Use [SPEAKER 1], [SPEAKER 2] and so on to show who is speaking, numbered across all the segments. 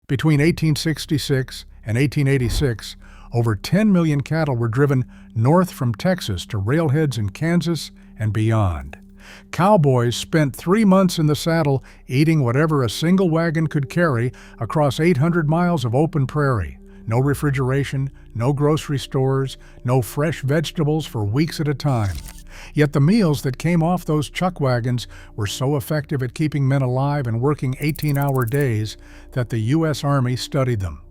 [SPEAKER 1] Between 1866 and 1886, over 10 million cattle were driven north from Texas to railheads in Kansas and beyond. Cowboys spent 3 months in the saddle eating whatever a single wagon could carry across 800 miles of open prairie. No refrigeration, no grocery stores, no fresh vegetables for weeks at a time. Yet the meals that came off those chuck wagons were so effective at keeping men alive and working 18-hour days that the U.S. Army studied them.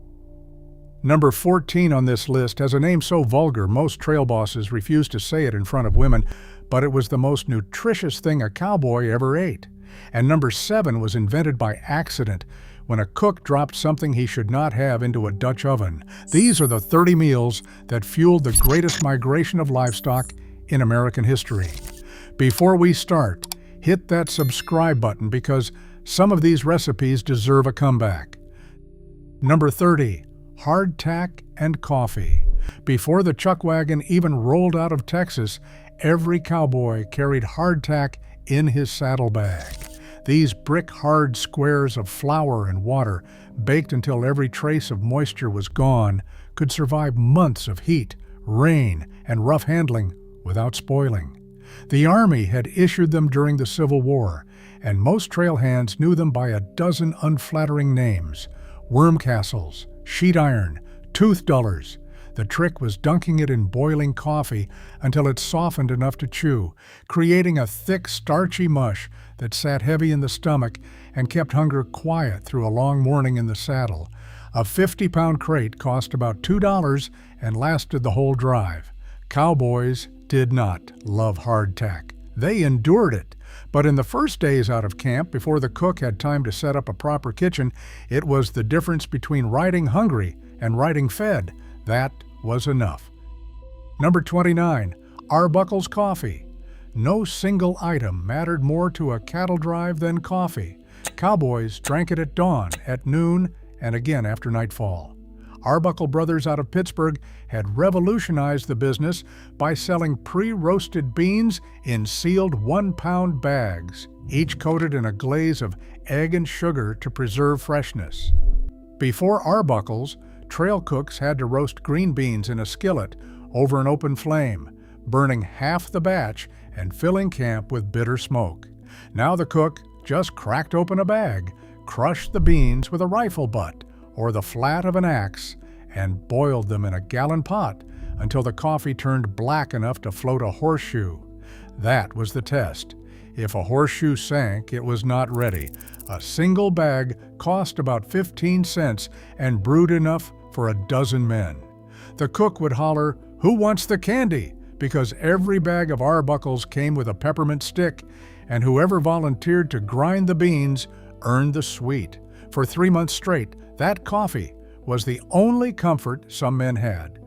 [SPEAKER 1] Number 14 on this list has a name so vulgar most trail bosses refuse to say it in front of women, but it was the most nutritious thing a cowboy ever ate. And number 7 was invented by accident when a cook dropped something he should not have into a Dutch oven. These are the 30 meals that fueled the greatest migration of livestock in American history. Before we start, hit that subscribe button because some of these recipes deserve a comeback. Number 30. Hardtack and coffee. Before the chuckwagon even rolled out of Texas, every cowboy carried hardtack in his saddlebag. These brick-hard squares of flour and water, baked until every trace of moisture was gone, could survive months of heat, rain, and rough handling without spoiling. The Army had issued them during the Civil War, and most trail hands knew them by a dozen unflattering names: worm castles, sheet iron, tooth dullers. The trick was dunking it in boiling coffee until it softened enough to chew, creating a thick, starchy mush that sat heavy in the stomach and kept hunger quiet through a long morning in the saddle. A 50-pound crate cost about $2 and lasted the whole drive. Cowboys did not love hardtack. They endured it. But in the first days out of camp, before the cook had time to set up a proper kitchen, it was the difference between riding hungry and riding fed. That was enough. Number 29. Arbuckle's coffee. No single item mattered more to a cattle drive than coffee. Cowboys drank it at dawn, at noon, and again after nightfall. Arbuckle Brothers out of Pittsburgh had revolutionized the business by selling pre-roasted beans in sealed 1-pound bags, each coated in a glaze of egg and sugar to preserve freshness. Before Arbuckles, trail cooks had to roast green beans in a skillet over an open flame, burning half the batch and filling camp with bitter smoke. Now the cook just cracked open a bag, crushed the beans with a rifle butt or the flat of an axe, and boiled them in a gallon pot until the coffee turned black enough to float a horseshoe. That was the test. If a horseshoe sank, it was not ready. A single bag cost about 15 cents and brewed enough for a dozen men. The cook would holler, "Who wants the candy?" because every bag of Arbuckles came with a peppermint stick, and whoever volunteered to grind the beans earned the sweet. For 3 months straight, that coffee was the only comfort some men had.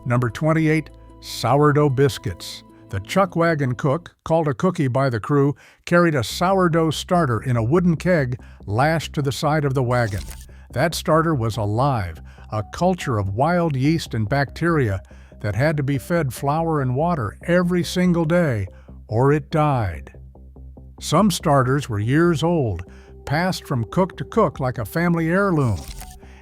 [SPEAKER 1] Number 28. Sourdough biscuits. The chuckwagon cook, called a cookie by the crew, carried a sourdough starter in a wooden keg lashed to the side of the wagon. That starter was alive, a culture of wild yeast and bacteria that had to be fed flour and water every single day, or it died. Some starters were years old, passed from cook to cook like a family heirloom.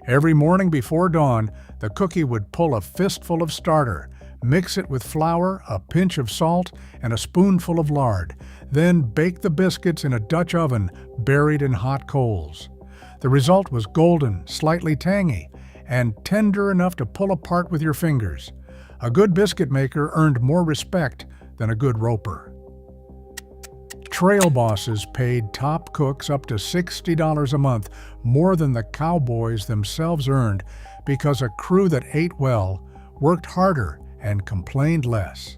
[SPEAKER 1] Every morning before dawn, the cookie would pull a fistful of starter, mix it with flour, a pinch of salt, and a spoonful of lard, then bake the biscuits in a Dutch oven buried in hot coals. The result was golden, slightly tangy, and tender enough to pull apart with your fingers. A good biscuit maker earned more respect than a good roper. Trail bosses paid top cooks up to $60 a month, more than the cowboys themselves earned, because a crew that ate well worked harder and complained less.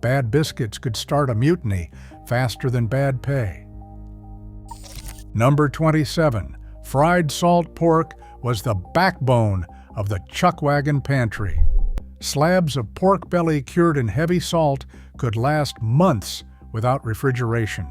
[SPEAKER 1] Bad biscuits could start a mutiny faster than bad pay. Number 27. Fried salt pork was the backbone of the chuckwagon pantry. Slabs of pork belly cured in heavy salt could last months without refrigeration,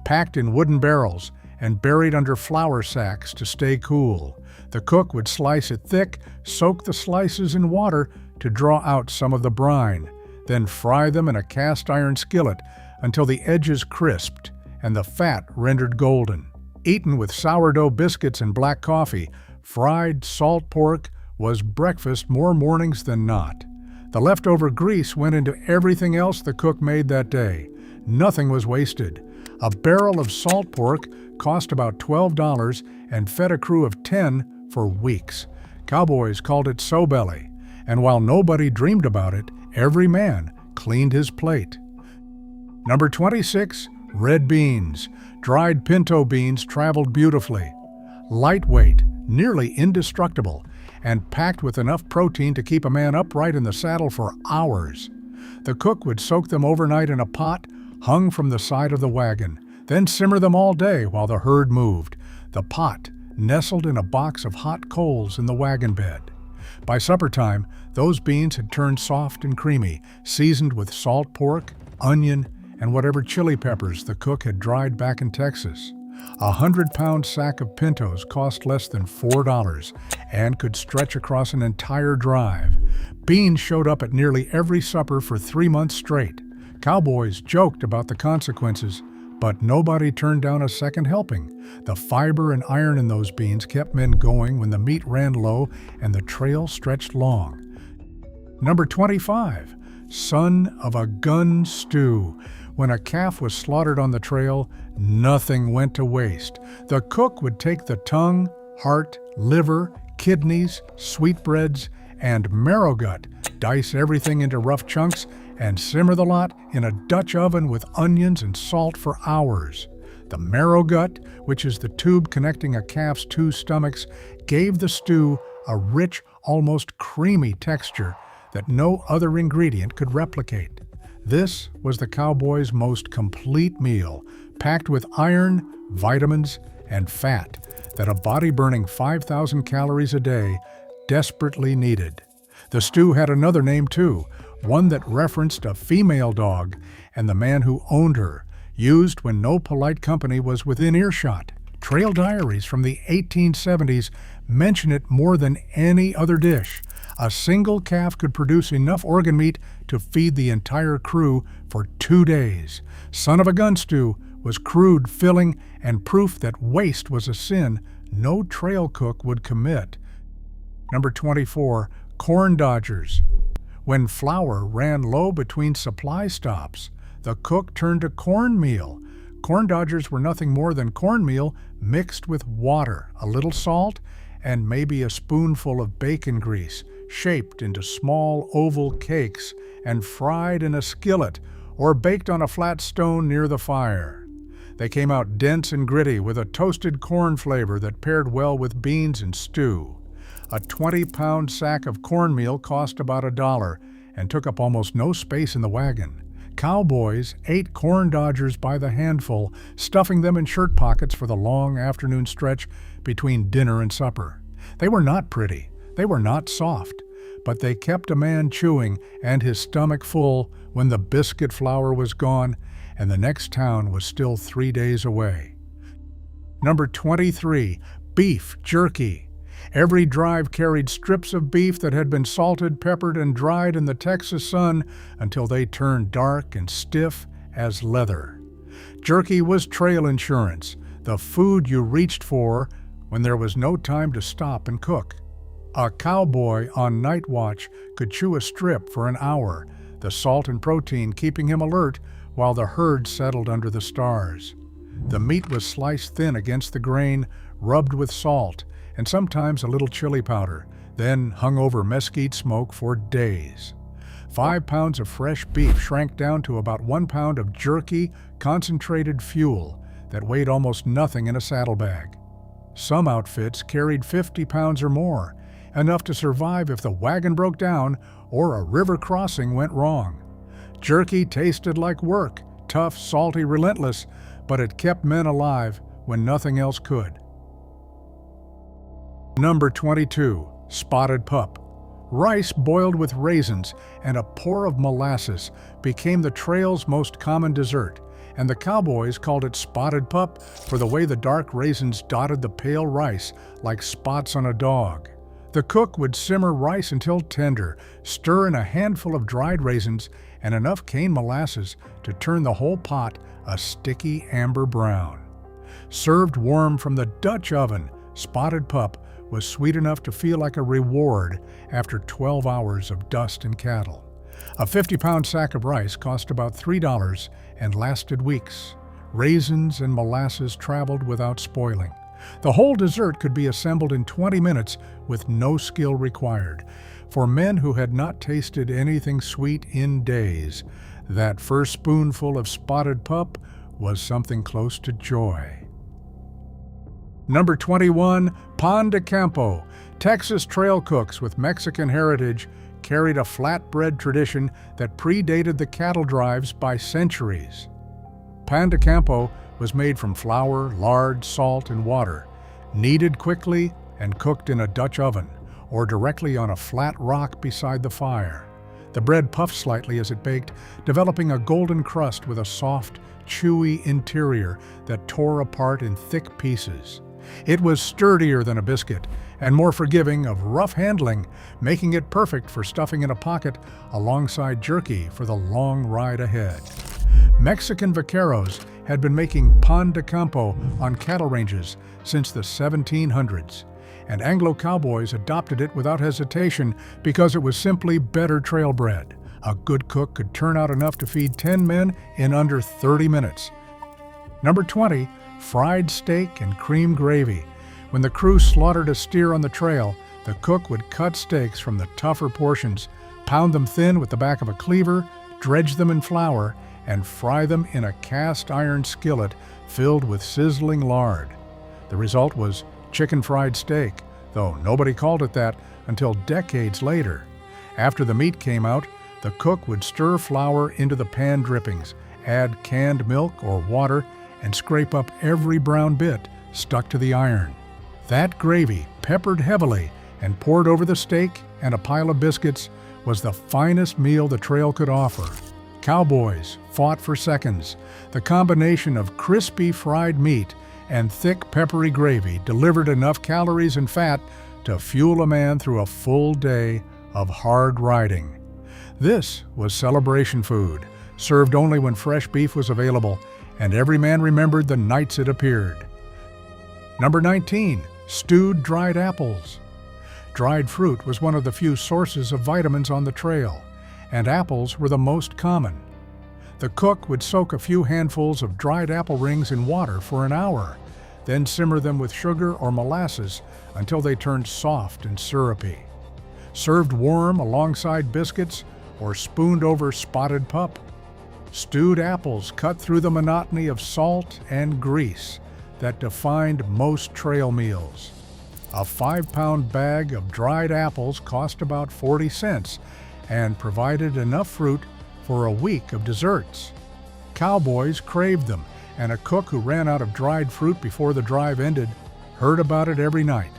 [SPEAKER 1] packed in wooden barrels and buried under flour sacks to stay cool. The cook would slice it thick, soak the slices in water to draw out some of the brine, then fry them in a cast iron skillet until the edges crisped and the fat rendered golden. Eaten with sourdough biscuits and black coffee, Fried salt pork was breakfast more mornings than not. The leftover grease went into everything else the cook made that day. Nothing was wasted. A barrel of salt pork cost about $12 and fed a crew of 10 for weeks. Cowboys called it "so belly," and while nobody dreamed about it, every man cleaned his plate. Number 26, red beans. Dried pinto beans traveled beautifully. Lightweight, nearly indestructible, and packed with enough protein to keep a man upright in the saddle for hours. The cook would soak them overnight in a pot hung from the side of the wagon, then simmer them all day while the herd moved, the pot nestled in a box of hot coals in the wagon bed. By supper time, those beans had turned soft and creamy, seasoned with salt pork, onion, and whatever chili peppers the cook had dried back in Texas. A 100-pound sack of pintos cost less than $4 and could stretch across an entire drive. Beans showed up at nearly every supper for 3 months straight. Cowboys joked about the consequences, but nobody turned down a second helping. The fiber and iron in those beans kept men going when the meat ran low and the trail stretched long. Number 25, son of a gun stew. When a calf was slaughtered on the trail, nothing went to waste. The cook would take the tongue, heart, liver, kidneys, sweetbreads, and marrow gut, dice everything into rough chunks, and simmer the lot in a Dutch oven with onions and salt for hours. The marrow gut, which is the tube connecting a calf's two stomachs, gave the stew a rich, almost creamy texture that no other ingredient could replicate. This was the cowboy's most complete meal, packed with iron, vitamins, and fat that a body burning 5,000 calories a day desperately needed. The stew had another name too, one that referenced a female dog and the man who owned her, used when no polite company was within earshot. Trail diaries from the 1870s mention it more than any other dish. A single calf could produce enough organ meat to feed the entire crew for 2 days. Son of a gun stew was crude, filling, and proof that waste was a sin no trail cook would commit. Number 24, corn dodgers. When flour ran low between supply stops, the cook turned to cornmeal. Corn dodgers were nothing more than cornmeal mixed with water, a little salt, and maybe a spoonful of bacon grease, shaped into small oval cakes and fried in a skillet or baked on a flat stone near the fire. They came out dense and gritty with a toasted corn flavor that paired well with beans and stew. A 20-pound sack of cornmeal cost about $1 and took up almost no space in the wagon. Cowboys ate corn dodgers by the handful, stuffing them in shirt pockets for the long afternoon stretch between dinner and supper. They were not pretty, they were not soft, but they kept a man chewing and his stomach full when the biscuit flour was gone and the next town was still 3 days away. Number 23, beef jerky. Every drive carried strips of beef that had been salted, peppered, and dried in the Texas sun until they turned dark and stiff as leather. Jerky was trail insurance, the food you reached for when there was no time to stop and cook. A cowboy on night watch could chew a strip for an hour, the salt and protein keeping him alert while the herd settled under the stars. The meat was sliced thin against the grain, rubbed with salt, and sometimes a little chili powder, then hung over mesquite smoke for days. 5 pounds of fresh beef shrank down to about 1 pound of jerky, concentrated fuel that weighed almost nothing in a saddlebag. Some outfits carried 50 pounds or more, enough to survive if the wagon broke down or a river crossing went wrong. Jerky tasted like work, tough, salty, relentless, but it kept men alive when nothing else could. Number 22, spotted pup. Rice boiled with raisins and a pour of molasses became the trail's most common dessert, and the cowboys called it spotted pup for the way the dark raisins dotted the pale rice like spots on a dog. The cook would simmer rice until tender, stir in a handful of dried raisins and enough cane molasses to turn the whole pot a sticky amber brown. Served warm from the Dutch oven, spotted pup was sweet enough to feel like a reward after 12 hours of dust and cattle. A 50-pound sack of rice cost about $3 and lasted weeks. Raisins and molasses traveled without spoiling. The whole dessert could be assembled in 20 minutes with no skill required. For men who had not tasted anything sweet in days, that first spoonful of spotted pup was something close to joy. Number 21, Pan de Campo. Texas trail cooks with Mexican heritage carried a flatbread tradition that predated the cattle drives by centuries. Pan de Campo was made from flour, lard, salt, and water, kneaded quickly and cooked in a Dutch oven or directly on a flat rock beside the fire. The bread puffed slightly as it baked, developing a golden crust with a soft, chewy interior that tore apart in thick pieces. It was sturdier than a biscuit and more forgiving of rough handling, making it perfect for stuffing in a pocket alongside jerky for the long ride ahead. Mexican vaqueros had been making pan de campo on cattle ranges since the 1700s, and Anglo-cowboys adopted it without hesitation because it was simply better trail bread. A good cook could turn out enough to feed 10 men in under 30 minutes. Number 20, fried steak and cream gravy. When the crew slaughtered a steer on the trail, the cook would cut steaks from the tougher portions, pound them thin with the back of a cleaver, dredge them in flour, and fry them in a cast iron skillet filled with sizzling lard. The result was chicken fried steak, though nobody called it that until decades later. After the meat came out, the cook would stir flour into the pan drippings, add canned milk or water, and scrape up every brown bit stuck to the iron. That gravy, peppered heavily and poured over the steak and a pile of biscuits, was the finest meal the trail could offer. Cowboys fought for seconds. The combination of crispy fried meat and thick peppery gravy delivered enough calories and fat to fuel a man through a full day of hard riding. This was celebration food, served only when fresh beef was available, and every man remembered the nights it appeared. Number 19, stewed dried apples. Dried fruit was one of the few sources of vitamins on the trail, and apples were the most common. The cook would soak a few handfuls of dried apple rings in water for an hour, then simmer them with sugar or molasses until they turned soft and syrupy. Served warm alongside biscuits or spooned over spotted pup. Stewed apples cut through the monotony of salt and grease that defined most trail meals. A 5-pound bag of dried apples cost about 40 cents and provided enough fruit for a week of desserts. Cowboys craved them, and a cook who ran out of dried fruit before the drive ended heard about it every night.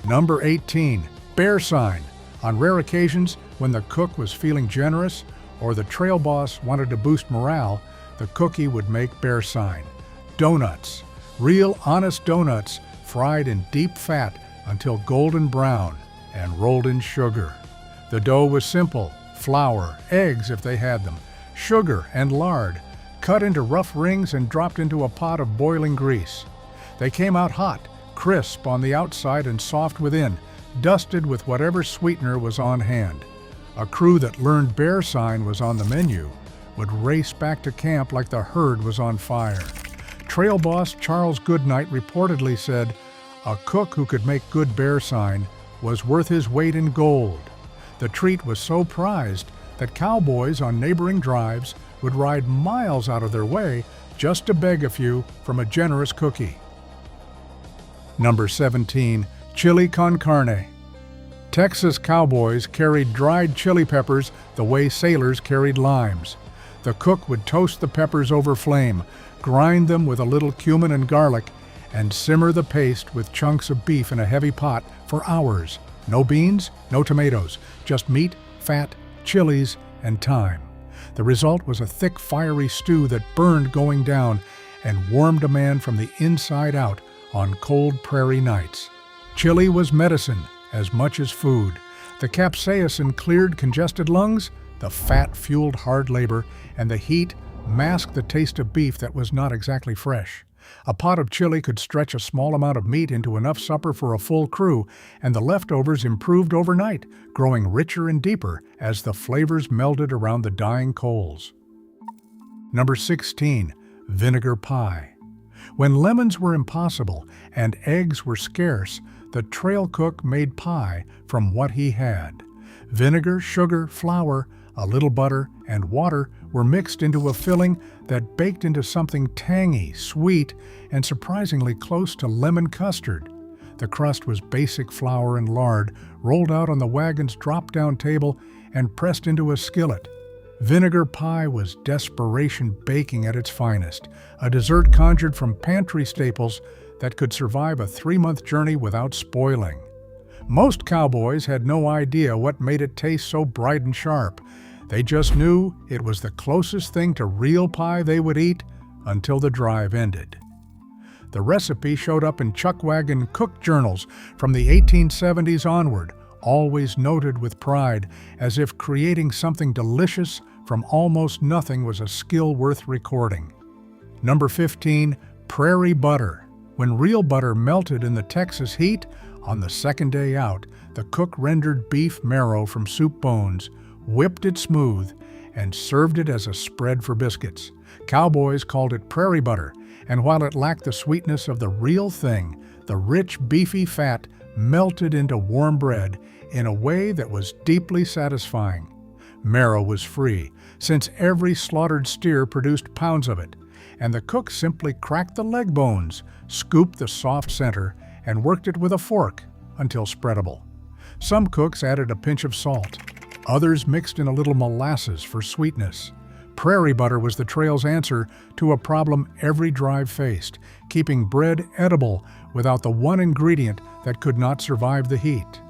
[SPEAKER 1] Number 18, bear sign. On rare occasions, when the cook was feeling generous or the trail boss wanted to boost morale, the cookie would make bear sign. Donuts, real honest donuts fried in deep fat until golden brown and rolled in sugar. The dough was simple: flour, eggs if they had them, sugar and lard, cut into rough rings and dropped into a pot of boiling grease. They came out hot, crisp on the outside and soft within, dusted with whatever sweetener was on hand. A crew that learned bear sign was on the menu would race back to camp like the herd was on fire. Trail boss Charles Goodnight reportedly said, "A cook who could make good bear sign was worth his weight in gold." The treat was so prized that cowboys on neighboring drives would ride miles out of their way just to beg a few from a generous cookie. Number 17, chili con carne. Texas cowboys carried dried chili peppers the way sailors carried limes. The cook would toast the peppers over flame, grind them with a little cumin and garlic, and simmer the paste with chunks of beef in a heavy pot for hours. No beans, no tomatoes, just meat, fat, chilies, and thyme. The result was a thick, fiery stew that burned going down and warmed a man from the inside out on cold prairie nights. Chili was medicine as much as food. The capsaicin cleared congested lungs, the fat fueled hard labor, and the heat masked the taste of beef that was not exactly fresh. A pot of chili could stretch a small amount of meat into enough supper for a full crew, and the leftovers improved overnight, growing richer and deeper as the flavors melded around the dying coals. Number 16. Vinegar pie. When lemons were impossible and eggs were scarce, the trail cook made pie from what he had. Vinegar, sugar, flour, a little butter, and water were mixed into a filling that baked into something tangy, sweet, and surprisingly close to lemon custard. The crust was basic flour and lard, rolled out on the wagon's drop-down table and pressed into a skillet. Vinegar pie was desperation baking at its finest, a dessert conjured from pantry staples that could survive a 3-month journey without spoiling. Most cowboys had no idea what made it taste so bright and sharp. They just knew it was the closest thing to real pie they would eat until the drive ended. The recipe showed up in chuckwagon cook journals from the 1870s onward, always noted with pride, as if creating something delicious from almost nothing was a skill worth recording. Number 15. Prairie butter. When real butter melted in the Texas heat, on the second day out, the cook rendered beef marrow from soup bones, whipped it smooth, and served it as a spread for biscuits. Cowboys called it prairie butter, and while it lacked the sweetness of the real thing, the rich, beefy fat melted into warm bread in a way that was deeply satisfying. Marrow was free, since every slaughtered steer produced pounds of it, and the cook simply cracked the leg bones, scooped the soft center, and worked it with a fork until spreadable. Some cooks added a pinch of salt. Others mixed in a little molasses for sweetness. Prairie butter was the trail's answer to a problem every drive faced, keeping bread edible without the one ingredient that could not survive the heat.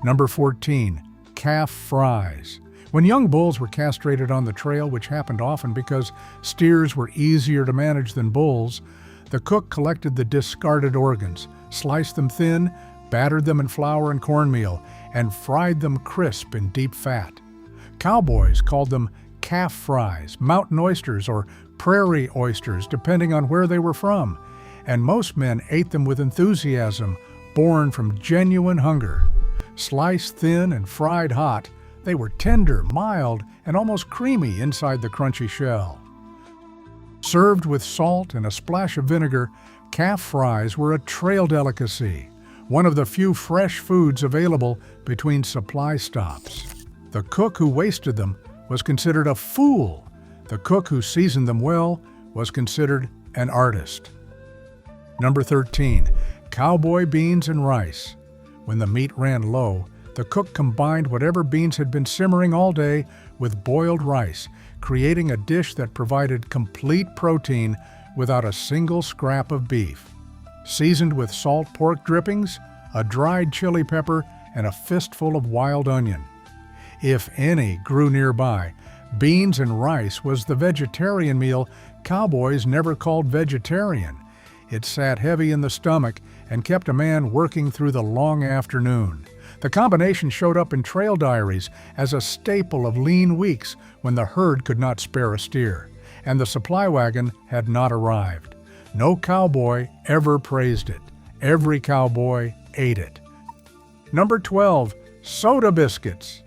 [SPEAKER 1] Number 14. Calf fries. When young bulls were castrated on the trail, which happened often because steers were easier to manage than bulls, the cook collected the discarded organs, sliced them thin, battered them in flour and cornmeal, and fried them crisp in deep fat. Cowboys called them calf fries, mountain oysters, or prairie oysters, depending on where they were from, and most men ate them with enthusiasm, born from genuine hunger. Sliced thin and fried hot, they were tender, mild, and almost creamy inside the crunchy shell. Served with salt and a splash of vinegar, calf fries were a trail delicacy, one of the few fresh foods available between supply stops. The cook who wasted them was considered a fool. The cook who seasoned them well was considered an artist. Number 13. Cowboy beans and rice. When the meat ran low, the cook combined whatever beans had been simmering all day with boiled rice, creating a dish that provided complete protein without a single scrap of beef. Seasoned with salt pork drippings, a dried chili pepper, and a fistful of wild onion. If any grew nearby, beans and rice was the vegetarian meal cowboys never called vegetarian. It sat heavy in the stomach and kept a man working through the long afternoon. The combination showed up in trail diaries as a staple of lean weeks when the herd could not spare a steer, and the supply wagon had not arrived. No cowboy ever praised it. Every cowboy ate it. Number 12. Soda biscuits.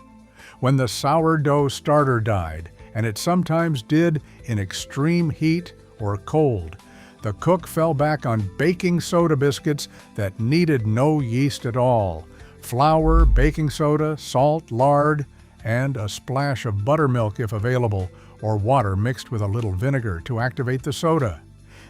[SPEAKER 1] When the sourdough starter died, and it sometimes did in extreme heat or cold, the cook fell back on baking soda biscuits that needed no yeast at all. Flour, baking soda, salt, lard, and a splash of buttermilk if available, or water mixed with a little vinegar to activate the soda.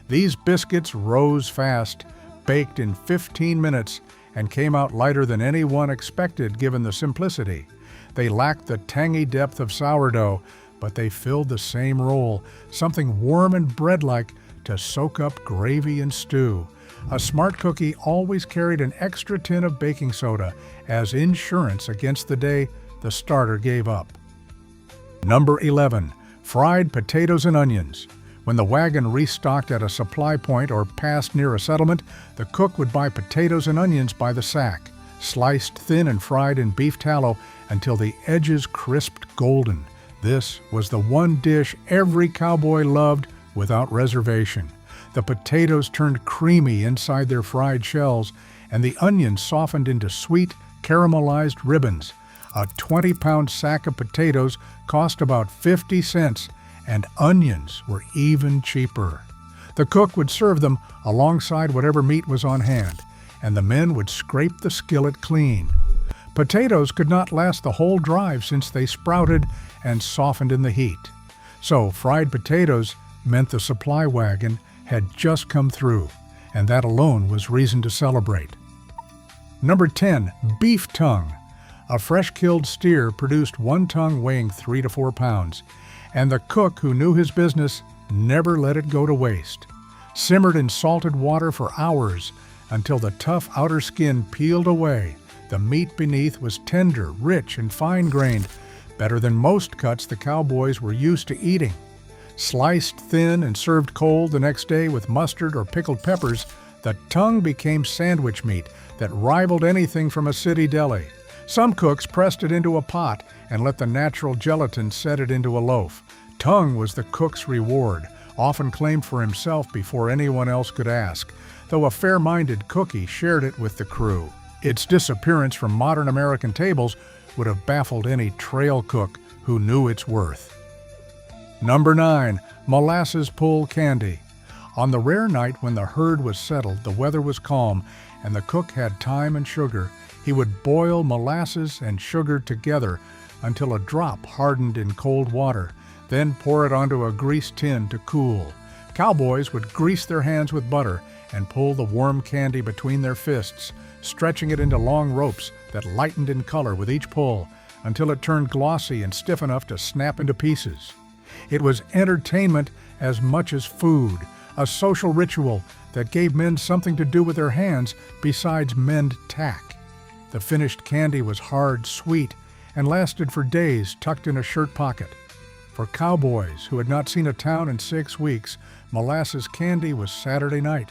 [SPEAKER 1] These biscuits rose fast, baked in 15 minutes, and came out lighter than anyone expected given the simplicity. They lacked the tangy depth of sourdough, but they filled the same role, something warm and bread-like to soak up gravy and stew. A smart cookie always carried an extra tin of baking soda as insurance against the day the starter gave up. Number 11. Fried potatoes and onions. When the wagon restocked at a supply point or passed near a settlement, the cook would buy potatoes and onions by the sack, sliced thin and fried in beef tallow until the edges crisped golden. This was the one dish every cowboy loved without reservation. The potatoes turned creamy inside their fried shells, and the onions softened into sweet, caramelized ribbons. A 20-pound sack of potatoes cost about 50 cents, and onions were even cheaper. The cook would serve them alongside whatever meat was on hand, and the men would scrape the skillet clean. Potatoes could not last the whole drive since they sprouted and softened in the heat. So fried potatoes meant the supply wagon had just come through, and that alone was reason to celebrate. Number 10, beef tongue. A fresh-killed steer produced one tongue weighing 3 to 4 pounds, and the cook who knew his business never let it go to waste. Simmered in salted water for hours until the tough outer skin peeled away. The meat beneath was tender, rich, and fine-grained, better than most cuts the cowboys were used to eating. Sliced thin and served cold the next day with mustard or pickled peppers, the tongue became sandwich meat that rivaled anything from a city deli. Some cooks pressed it into a pot and let the natural gelatin set it into a loaf. Tongue was the cook's reward, often claimed for himself before anyone else could ask, though a fair-minded cookie shared it with the crew. Its disappearance from modern American tables would have baffled any trail cook who knew its worth. Number 9, molasses pull candy. On the rare night when the herd was settled, the weather was calm, and the cook had time and sugar, he would boil molasses and sugar together until a drop hardened in cold water, then pour it onto a greased tin to cool. Cowboys would grease their hands with butter and pull the warm candy between their fists, stretching it into long ropes that lightened in color with each pull until it turned glossy and stiff enough to snap into pieces. It was entertainment as much as food, a social ritual that gave men something to do with their hands besides mend tack. The finished candy was hard, sweet, and lasted for days tucked in a shirt pocket. For cowboys who had not seen a town in 6 weeks, molasses candy was Saturday night.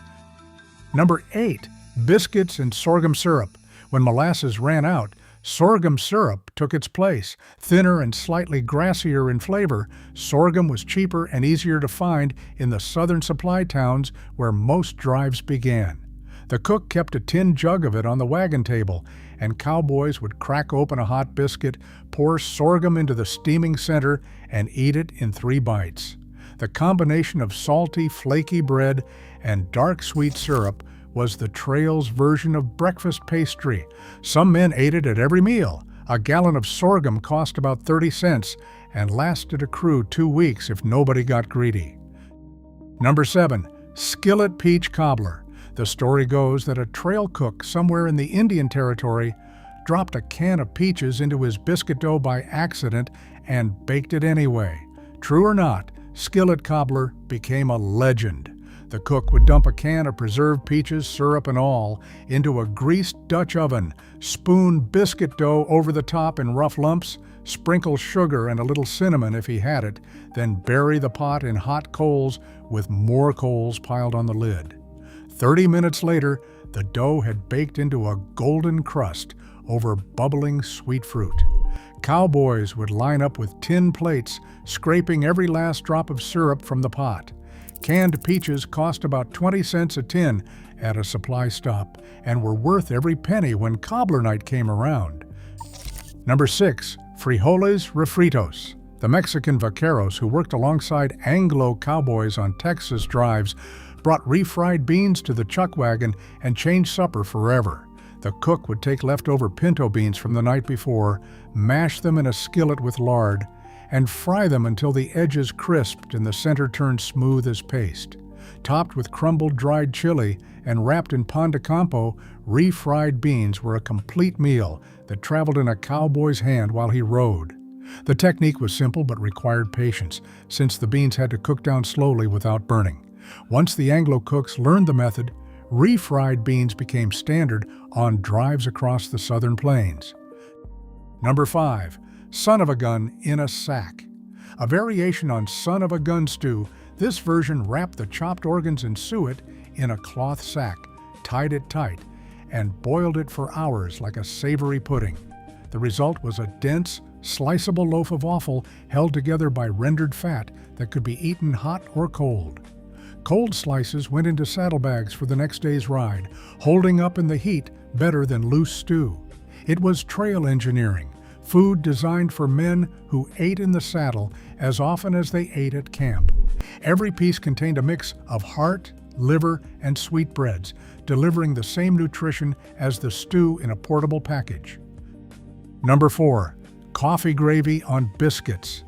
[SPEAKER 1] Number 8, biscuits and sorghum syrup. When molasses ran out, sorghum syrup took its place. Thinner and slightly grassier in flavor, sorghum was cheaper and easier to find in the southern supply towns where most drives began. The cook kept a tin jug of it on the wagon table, and cowboys would crack open a hot biscuit, pour sorghum into the steaming center, and eat it in 3 bites. The combination of salty, flaky bread and dark sweet syrup was the trail's version of breakfast pastry. Some men ate it at every meal. A gallon of sorghum cost about 30 cents and lasted a crew 2 weeks if nobody got greedy. Number 7, skillet peach cobbler. The story goes that a trail cook somewhere in the Indian Territory dropped a can of peaches into his biscuit dough by accident and baked it anyway. True or not, skillet cobbler became a legend. The cook would dump a can of preserved peaches, syrup and all, into a greased Dutch oven, spoon biscuit dough over the top in rough lumps, sprinkle sugar and a little cinnamon if he had it, then bury the pot in hot coals with more coals piled on the lid. 30 minutes later, the dough had baked into a golden crust over bubbling sweet fruit. Cowboys would line up with tin plates, scraping every last drop of syrup from the pot. Canned peaches cost about 20 cents a tin at a supply stop and were worth every penny when cobbler night came around. Number 6, frijoles refritos. The Mexican vaqueros who worked alongside Anglo cowboys on Texas drives brought refried beans to the chuckwagon and changed supper forever. The cook would take leftover pinto beans from the night before, mash them in a skillet with lard, and fry them until the edges crisped and the center turned smooth as paste. Topped with crumbled dried chili and wrapped in pan de campo, refried beans were a complete meal that traveled in a cowboy's hand while he rode. The technique was simple but required patience, since the beans had to cook down slowly without burning. Once the Anglo cooks learned the method, refried beans became standard on drives across the southern plains. Number 5, son of a gun in a sack. A variation on son of a gun stew, this version wrapped the chopped organs and suet in a cloth sack, tied it tight, and boiled it for hours like a savory pudding. The result was a dense, sliceable loaf of offal held together by rendered fat that could be eaten hot or cold. Cold slices went into saddlebags for the next day's ride, holding up in the heat better than loose stew. It was trail engineering, food designed for men who ate in the saddle as often as they ate at camp. Every piece contained a mix of heart, liver, and sweetbreads, delivering the same nutrition as the stew in a portable package. Number 4. Coffee gravy on biscuits.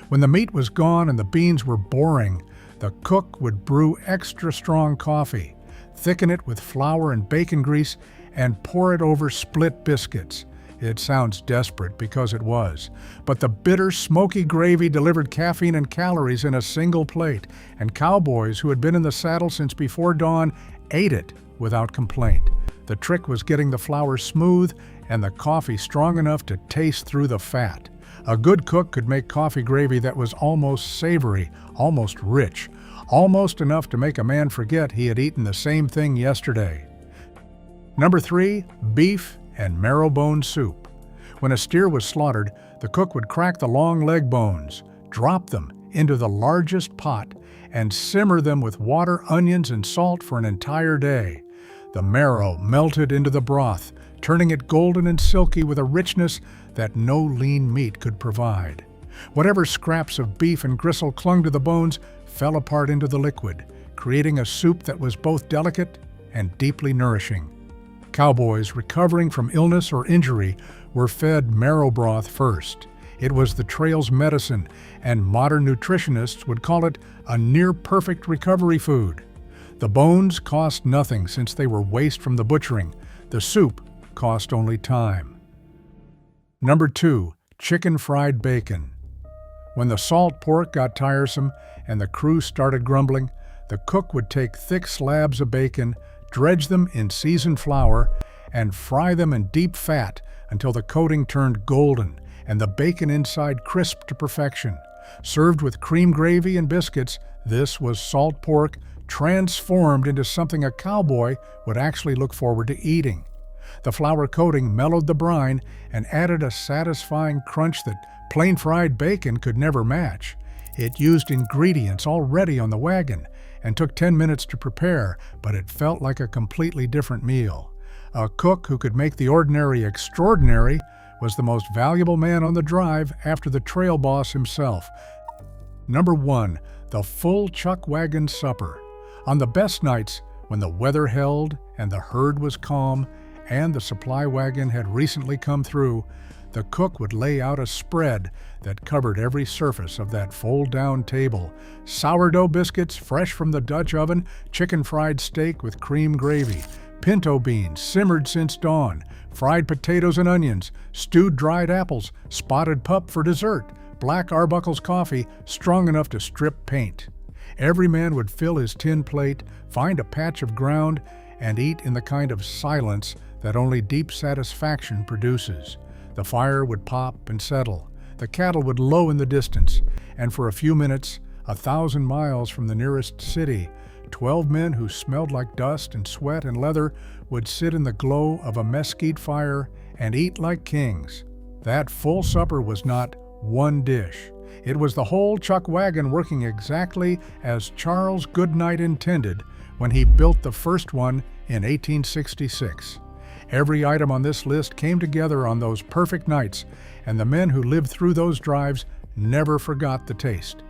[SPEAKER 1] When the meat was gone and the beans were boring, the cook would brew extra strong coffee, thicken it with flour and bacon grease, and pour it over split biscuits. It sounds desperate because it was, but the bitter, smoky gravy delivered caffeine and calories in a single plate, and cowboys who had been in the saddle since before dawn ate it without complaint. The trick was getting the flour smooth and the coffee strong enough to taste through the fat. A good cook could make coffee gravy that was almost savory, almost rich, almost enough to make a man forget he had eaten the same thing yesterday. Number 3, beef and marrow bone soup. When a steer was slaughtered, the cook would crack the long leg bones, drop them into the largest pot, and simmer them with water, onions, and salt for an entire day. The marrow melted into the broth, turning it golden and silky with a richness that no lean meat could provide. Whatever scraps of beef and gristle clung to the bones fell apart into the liquid, creating a soup that was both delicate and deeply nourishing. Cowboys recovering from illness or injury were fed marrow broth first. It was the trail's medicine, and modern nutritionists would call it a near-perfect recovery food. The bones cost nothing since they were waste from the butchering. The soup cost only time. Number 2, chicken fried bacon. When the salt pork got tiresome and the crew started grumbling, the cook would take thick slabs of bacon, dredge them in seasoned flour, and fry them in deep fat until the coating turned golden and the bacon inside crisp to perfection. Served with cream gravy and biscuits, this was salt pork transformed into something a cowboy would actually look forward to eating. The flour coating mellowed the brine and added a satisfying crunch that plain fried bacon could never match. It used ingredients already on the wagon and took 10 minutes to prepare, but it felt like a completely different meal. A cook who could make the ordinary extraordinary was the most valuable man on the drive after the trail boss himself. Number 1, the full chuckwagon supper. On the best nights, when the weather held and the herd was calm and the supply wagon had recently come through, the cook would lay out a spread that covered every surface of that fold-down table. Sourdough biscuits fresh from the Dutch oven, chicken fried steak with cream gravy, pinto beans simmered since dawn, fried potatoes and onions, stewed dried apples, spotted pup for dessert, black Arbuckle's coffee strong enough to strip paint. Every man would fill his tin plate, find a patch of ground, and eat in the kind of silence that only deep satisfaction produces. The fire would pop and settle, the cattle would low in the distance, and for a few minutes, 1,000 miles from the nearest city, 12 men who smelled like dust and sweat and leather would sit in the glow of a mesquite fire and eat like kings. That full supper was not one dish. It was the whole chuckwagon working exactly as Charles Goodnight intended when he built the first one in 1866. Every item on this list came together on those perfect nights, and the men who lived through those drives never forgot the taste.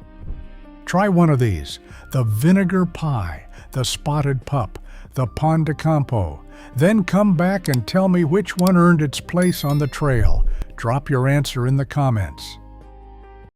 [SPEAKER 1] Try one of these: the vinegar pie, the spotted pup, the pan de campo. Then come back and tell me which one earned its place on the trail. Drop your answer in the comments.